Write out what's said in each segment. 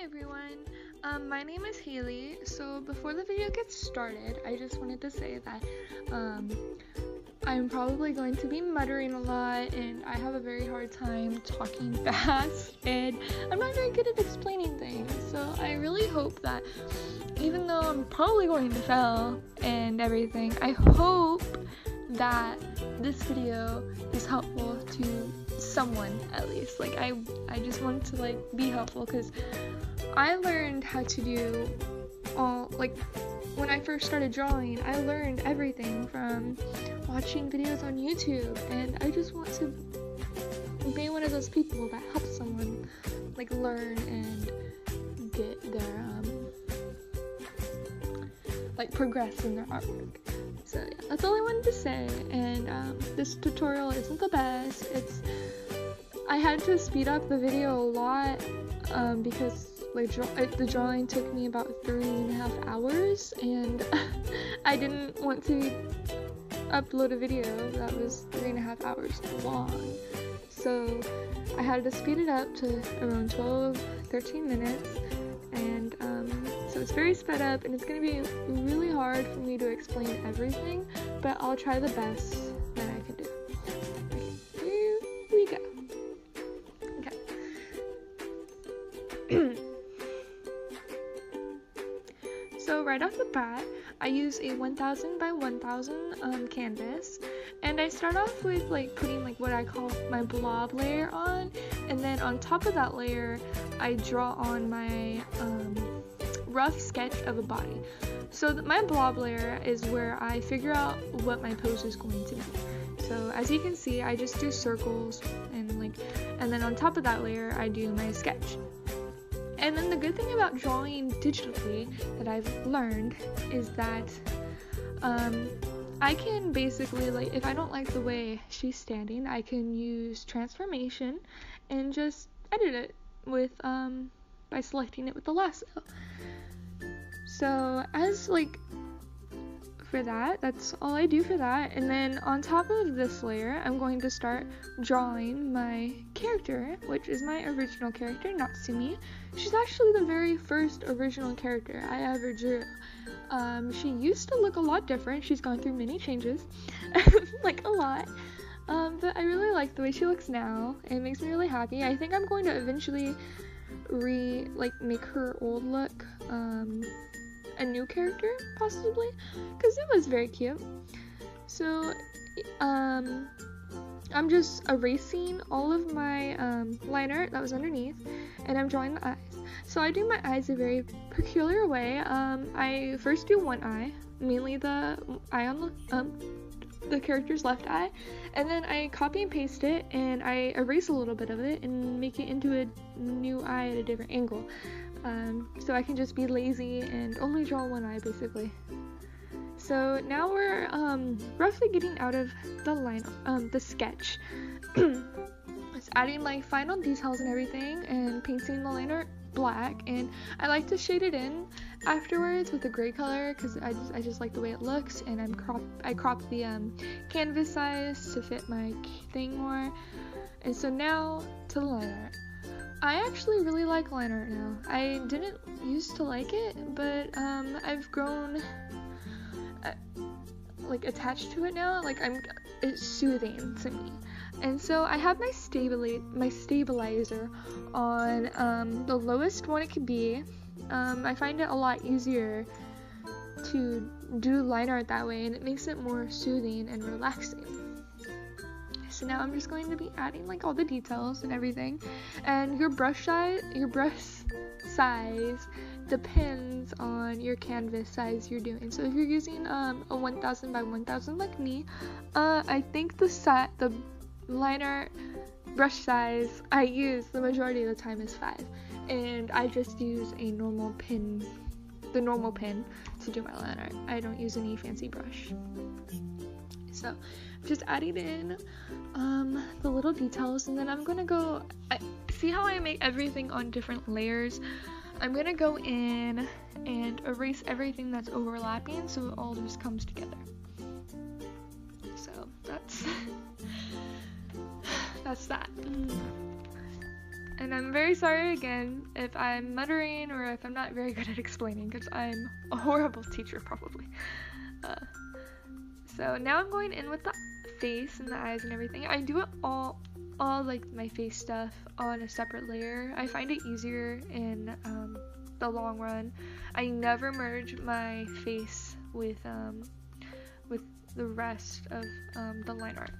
everyone, my name is Haley. So before the video gets started, I just wanted to say that I'm probably going to be muttering a lot, and I have a very hard time talking fast, and I'm not very good at explaining things. So I really hope that even though I'm probably going to fail and everything, I hope that this video is helpful to someone at least. Like I just want to be helpful, because I learned how to do all, when I first started drawing, I learned everything from watching videos on YouTube, and I just want to be one of those people that helps someone learn and get their progress in their artwork. So yeah, that's all I wanted to say. And this tutorial isn't the best. I had to speed up the video a lot because the drawing took me about 3.5 hours, and I didn't want to upload a video that was 3.5 hours long. So I had to speed it up to around 12-13 minutes, and so it's very sped up, and it's going to be really hard for me to explain everything, but I'll try the best that I can do. Okay, here we go. Okay. So right off the bat, I use a 1000 by 1000 canvas, and I start off with putting what I call my blob layer on, and then on top of that layer, I draw on my rough sketch of a body. So my blob layer is where I figure out what my pose is going to be. So as you can see, I just do circles, and then on top of that layer, I do my sketch. And then the good thing about drawing digitally that I've learned is that I can basically, if I don't like the way she's standing, I can use transformation and just edit it with by selecting it with the lasso. So as for that, that's all I do for that. And then on top of this layer, I'm going to start drawing my character, which is my original character, Natsumi. She's actually the very first original character I ever drew. She used to look a lot different. She's gone through many changes, a lot. But I really like the way she looks now. It makes me really happy. I think I'm going to eventually make her old look a new character, possibly, because it was very cute. So I'm just erasing all of my line art that was underneath, and I'm drawing the eyes. So I do my eyes a very peculiar way. I first do one eye, mainly the eye on the character's left eye, and then I copy and paste it, and I erase a little bit of it and make it into a new eye at a different angle. So I can just be lazy and only draw one eye, basically. So now we're roughly getting out of the sketch. It's adding my final details and everything, and painting the line art black, and I like to shade it in afterwards with a gray color, because I just like the way it looks, and I crop the canvas size to fit my thing more. And so now to the line art. I actually really like line art now. I didn't used to like it, but I've grown attached to it now. It's soothing to me. And so I have my stabilizer on the lowest one it could be. I find it a lot easier to do line art that way, and it makes it more soothing and relaxing. So now I'm just going to be adding all the details and everything, and your brush size depends on your canvas size you're doing. So if you're using a 1000 by 1000 like me, I think the line art brush size I use the majority of the time is 5, and I just use the normal pen to do my line art. I don't use any fancy brush. So just adding in the little details, and then I'm gonna go see how I make everything on different layers. I'm gonna go in and erase everything that's overlapping, so it all just comes together. So that's that. And I'm very sorry again if I'm muttering or if I'm not very good at explaining, because I'm a horrible teacher probably. So now I'm going in with the face and the eyes and everything. I do it all like my face stuff on a separate layer. I find it easier in the long run. I never merge my face with the rest of the line art.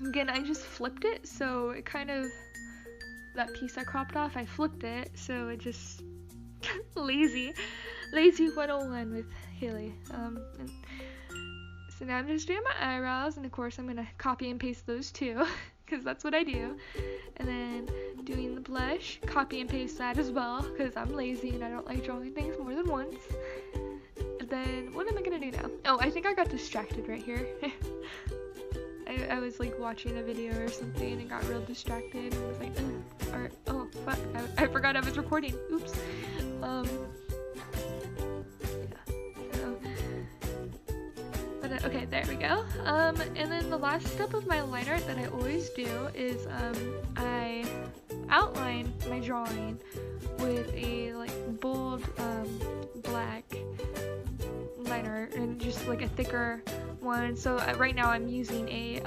Again, I just flipped it, so it kind of, that piece I cropped off, I flipped it, so it just lazy 101 with Haley. So now I'm just doing my eyebrows, and of course I'm gonna copy and paste those too, because that's what I do. And then doing the blush, copy and paste that as well, because I'm lazy and I don't like drawing things more than once. And then, what am I gonna do now? Oh, I think I got distracted right here. I was like watching a video or something and got real distracted and was like, oh fuck, I forgot I was recording. Oops. Okay, there we go. And then the last step of my line art that I always do is I outline my drawing with a like bold black line art and just like a thicker one. So right now I'm using a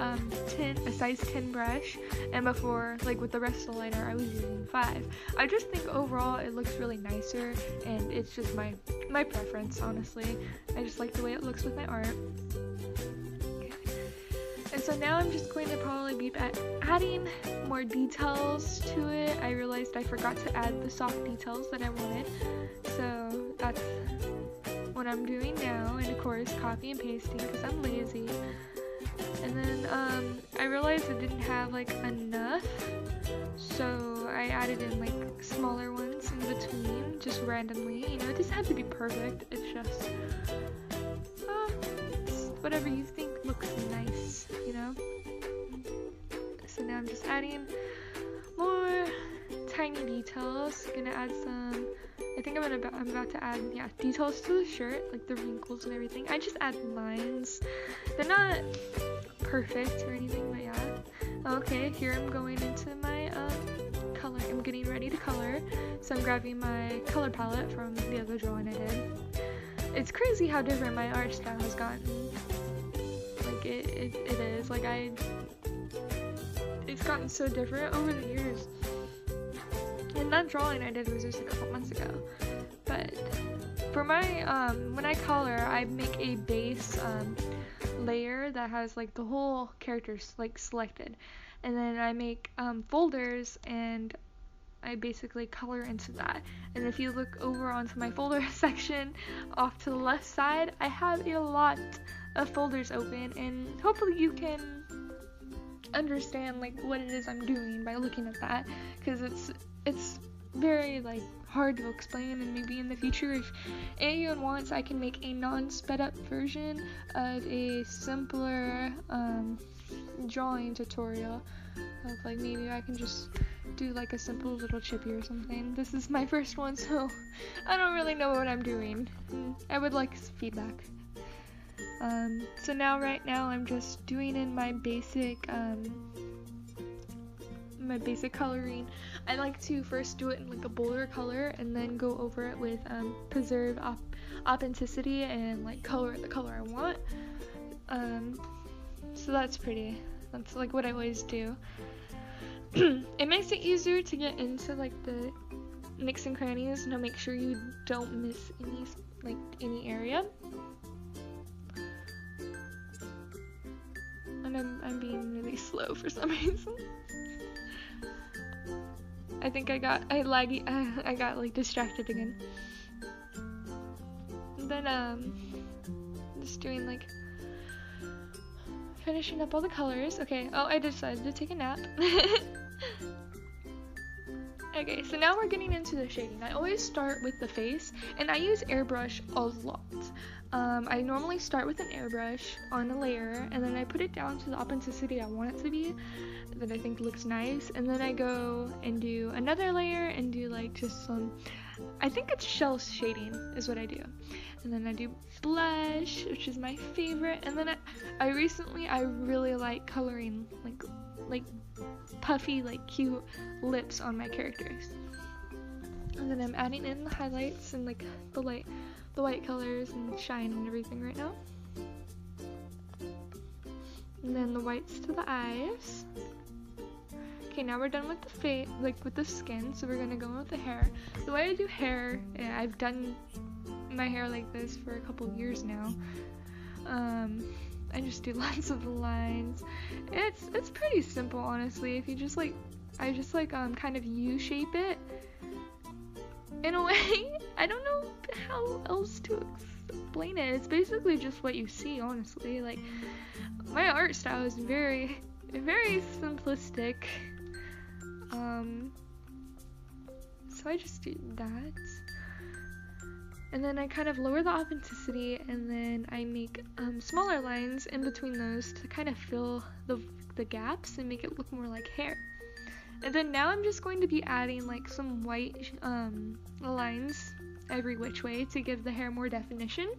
size 10 brush, and before, like with the rest of the line art, I was using 5. I just think overall it looks really nicer, and it's just my preference, honestly. I just like the way it looks with my art. Okay. And so now I'm just going to probably be adding more details to it. I realized I forgot to add the soft details that I wanted, so that's what I'm doing now, and of course copy and pasting because I'm lazy. And then I realized I didn't have like enough, so I added in like smaller ones in between, just randomly. You know, it doesn't have to be perfect, it's just it's whatever you think looks nice, you know. So now I'm just adding more tiny details. Gonna add some, I think I'm about to add, yeah, details to the shirt, like the wrinkles and everything. I just add lines. They're not perfect or anything, but yeah. Okay, here I'm going into my color. I'm getting ready to color. So I'm grabbing my color palette from the other drawing I did. It's crazy how different my art style has gotten. Like it is. Like it's gotten so different over the years. And that drawing I did was just a couple months ago. But for my when I color, I make a base layer that has like the whole characters like selected, and then I make folders and I basically color into that. And if you look over onto my folder section off to the left side, I have a lot of folders open, and hopefully you can understand like what it is I'm doing by looking at that, because it's very like hard to explain, and maybe in the future if anyone wants, I can make a non-sped up version of a simpler drawing tutorial of like, maybe I can just do like a simple little chibi or something. This is my first one, so I don't really know what I'm doing. I would like feedback. So right now I'm just doing in my basic coloring. I like to first do it in like a bolder color and then go over it with preserve authenticity and like color it the color I want. So that's like what I always do. It makes it easier to get into like the nooks and crannies, and to make sure you don't miss any area. And I'm being really slow for some reason. I think I got like distracted again. And then just doing like finishing up all the colors. Okay, oh, I decided to take a nap. Okay, so now we're getting into the shading. I always start with the face, and I use airbrush a lot. I normally start with an airbrush on a layer, and then I put it down to the authenticity I want it to be, that I think looks nice, and then I go and do another layer and do like just some, I think it's shell shading is what I do. And then I do blush, which is my favorite, and then I really like coloring like like puffy, like cute lips on my characters. And then I'm adding in the highlights and like the white colors and shine and everything right now. And then the whites to the eyes. Okay, now we're done with the face, like with the skin, so we're gonna go with the hair. The way I do hair, I've done my hair like this for a couple of years now. I just do lots of lines. It's pretty simple, honestly. If you just like, I just like kind of U-shape it in a way. I don't know how else to explain it. It's basically just what you see, honestly. Like, my art style is very, very simplistic. So I just do that. And then I kind of lower the authenticity, and then I make smaller lines in between those to kind of fill the gaps and make it look more like hair. And then now I'm just going to be adding like some white lines every which way to give the hair more definition.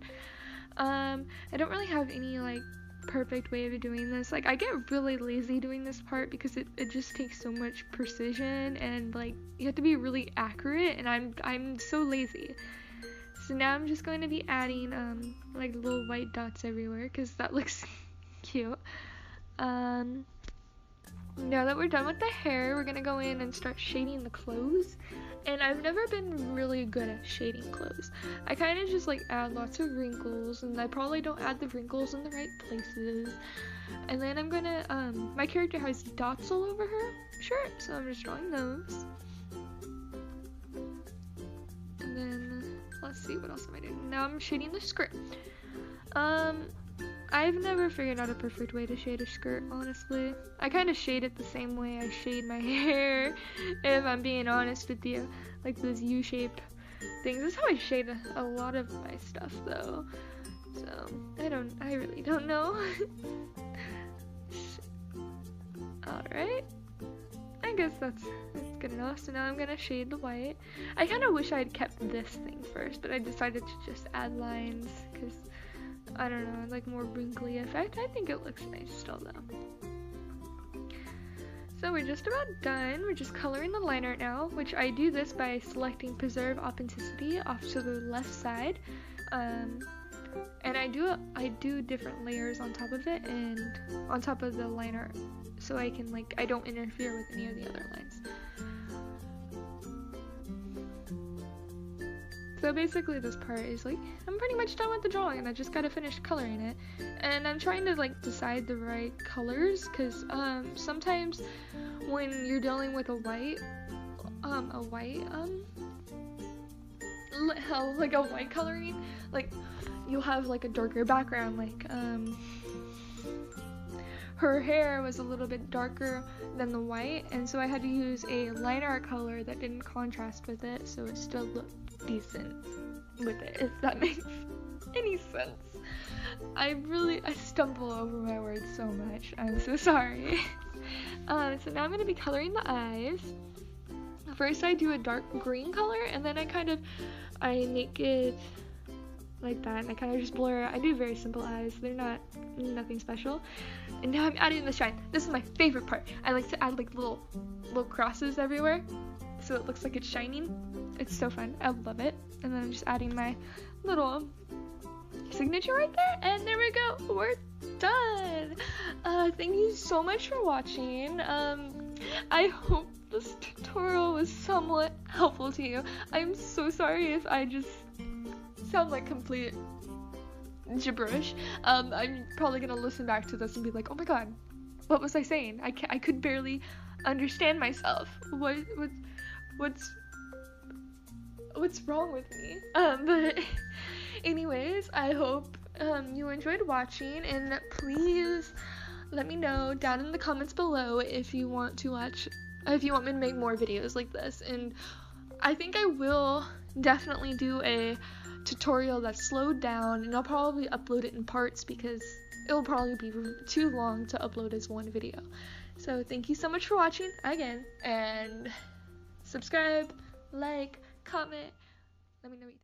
I don't really have any like perfect way of doing this. Like, I get really lazy doing this part because it just takes so much precision, and like you have to be really accurate, and I'm so lazy. So now I'm just going to be adding like little white dots everywhere because that looks cute. Now that we're done with the hair, we're gonna go in and start shading the clothes. And I've never been really good at shading clothes. I kind of just like add lots of wrinkles, and I probably don't add the wrinkles in the right places. And then I'm gonna, my character has dots all over her shirt, so I'm just drawing those. And then, let's see, what else am I doing? Now I'm shading the skirt. I've never figured out a perfect way to shade a skirt, honestly. I kind of shade it the same way I shade my hair, if I'm being honest with you. Like those U-shaped things. That's how I shade a lot of my stuff, though. So, I really don't know. Alright. I guess that's good enough. So now I'm gonna shade the white. I kind of wish I had kept this thing first, but I decided to just add lines, because I don't know, like more wrinkly effect. I think it looks nice still though. So we're just about done. We're just coloring the line art now, which I do this by selecting Preserve Authenticity off to the left side. And I do different layers on top of it and on top of the line art, so I can like, I don't interfere with any of the other lines. So basically this part is like, I'm pretty much done with the drawing and I just gotta finish coloring it. And I'm trying to like decide the right colors, because sometimes when you're dealing with a white coloring, like you'll have like a darker background, like her hair was a little bit darker than the white, and so I had to use a line art color that didn't contrast with it, so it still looked decent with it, if that makes any sense. I stumble over my words so much. I'm so sorry. So now I'm going to be coloring the eyes. First I do a dark green color, and then I make it like that, and I kind of just blur. I do very simple eyes. They're nothing special. And now I'm adding the shine. This is my favorite part. I like to add like little crosses everywhere, so it looks like it's shining. It's so fun. I love it. And then I'm just adding my little signature right there, and there we go. We're done. Thank you so much for watching. I hope this tutorial was somewhat helpful to you. I'm so sorry if I just sound like complete gibberish. I'm probably gonna listen back to this and be like, oh my god, what was I saying? I could barely understand myself. What's wrong with me? But anyways, I hope you enjoyed watching, and please let me know down in the comments below if you want me to make more videos like this. And I think I will definitely do a tutorial that's slowed down, and I'll probably upload it in parts because it'll probably be too long to upload as one video. So thank you so much for watching again, and subscribe, like, comment, let me know what you think.